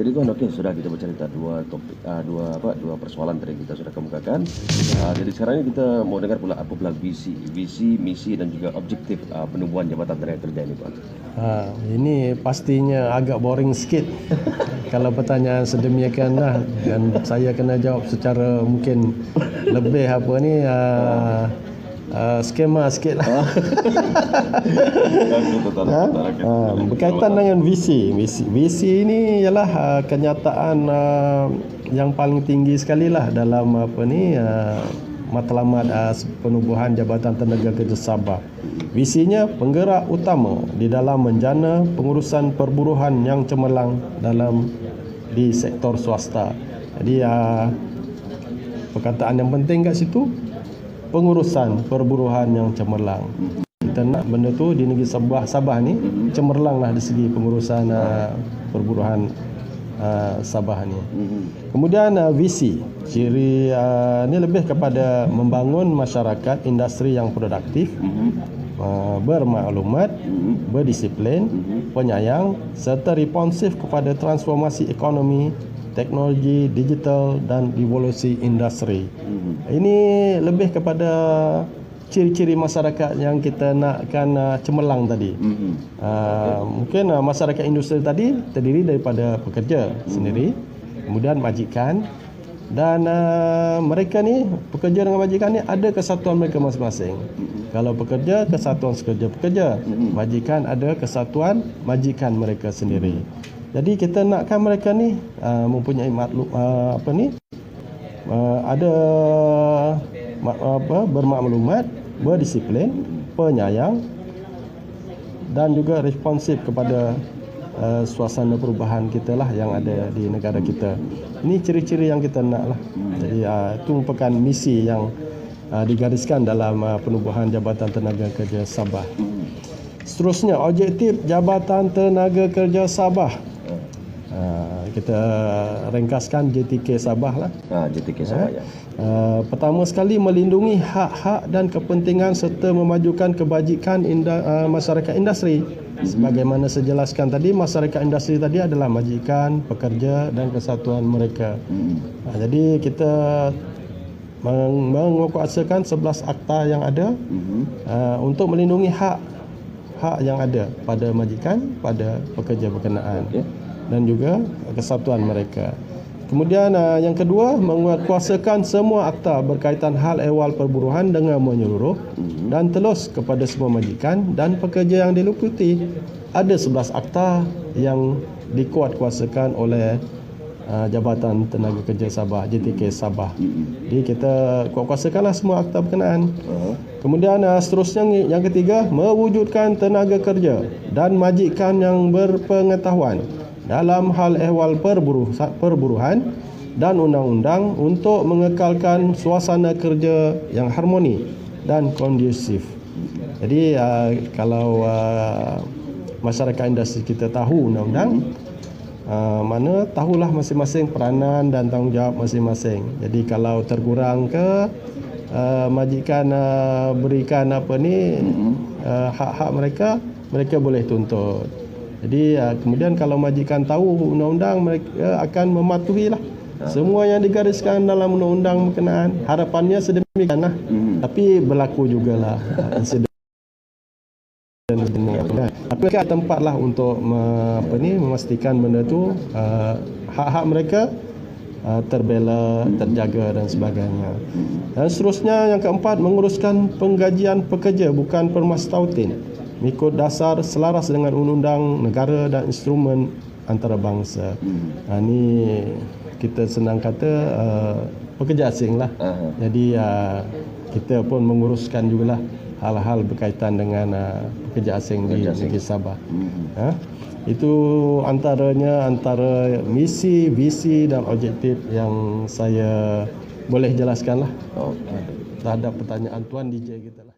Jadi tuan, oke, sudah kita bercerita dua persoalan tadi kita sudah kemukakan. Jadi sekarang ini kita mau dengar pula apa pula visi, misi dan juga objektif penubuhan Jabatan Tenaga Kerja ini, tuan. Ini pastinya agak boring sikit kalau pertanyaan sedemikian lah, dan saya kena jawab secara mungkin lebih skema sikit lah. Berkaitan dengan visi ini ialah kenyataan yang paling tinggi sekali lah dalam matlamat penubuhan Jabatan Tenaga Kerja Sabah. Visinya penggerak utama di dalam menjana pengurusan perburuhan yang cemerlang di sektor swasta. Jadi perkataan yang penting kat situ, pengurusan perburuhan yang cemerlang. Kita nak benda tu di negeri Sabah ni cemerlang lah dari segi pengurusan perburuhan Sabah ni. Kemudian visi, ciri ni lebih kepada membangun masyarakat industri yang produktif, bermaklumat, berdisiplin, penyayang serta responsif kepada transformasi ekonomi, teknologi digital dan evolusi industri. Ini lebih kepada ciri-ciri masyarakat yang kita nakkan cemerlang tadi. Mungkin masyarakat industri tadi terdiri daripada pekerja sendiri, kemudian majikan, dan mereka ni, pekerja dengan majikan ni ada kesatuan mereka masing-masing. Kalau pekerja, kesatuan pekerja, majikan ada kesatuan majikan mereka sendiri. Jadi kita nakkan mereka ni mempunyai bermaklumat, berdisiplin, penyayang dan juga responsif kepada suasana perubahan kita lah yang ada di negara kita. Ini ciri-ciri yang kita nak lah. Jadi itu merupakan misi yang digariskan dalam penubuhan Jabatan Tenaga Kerja Sabah. Seterusnya, objektif Jabatan Tenaga Kerja Sabah. Kita ringkaskan JTK Sabah lah. JTK Sabah, ya. Pertama sekali, melindungi hak-hak dan kepentingan serta memajukan kebajikan masyarakat industri. Sebagaimana saya jelaskan tadi, masyarakat industri tadi adalah majikan, pekerja dan kesatuan mereka. Jadi kita menguatkan 11 akta yang ada untuk melindungi hak yang ada pada majikan, pada pekerja berkenaan, dan juga kesatuan mereka. Kemudian yang kedua, menguatkuasakan semua akta berkaitan hal ehwal perburuhan dengan menyeluruh dan telus kepada semua majikan dan pekerja yang diliputi. Ada 11 akta yang dikuatkuasakan oleh Jabatan Tenaga Kerja Sabah, JTK Sabah. Jadi kita kuatkuasakanlah semua akta berkenaan. Kemudian seterusnya, yang ketiga, mewujudkan tenaga kerja dan majikan yang berpengetahuan dalam hal ehwal perburuhan dan undang-undang untuk mengekalkan suasana kerja yang harmoni dan kondusif. Jadi kalau masyarakat industri kita tahu undang-undang, mana tahulah masing-masing peranan dan tanggungjawab masing-masing. Jadi kalau terkurang ke majikan berikan hak-hak mereka boleh tuntut. Jadi kemudian kalau majikan tahu undang-undang, mereka akan mematuhilah semua yang digariskan dalam undang-undang berkenaan. Harapannya sedemikianlah. Tapi berlaku jugalah insiden. Tapi ada tempatlah untuk memastikan benda tu hak-hak mereka terbela, terjaga dan sebagainya. Dan seterusnya, yang keempat, menguruskan penggajian pekerja bukan permastautin mengikut dasar selaras dengan undang-undang negara dan instrumen antarabangsa. Ini kita senang kata pekerja asing lah. Jadi kita pun menguruskan jugalah hal-hal berkaitan dengan pekerja asing di negeri Sabah. Itu antara misi, visi dan objektif yang saya boleh jelaskan lah terhadap pertanyaan Tuan DJ kita.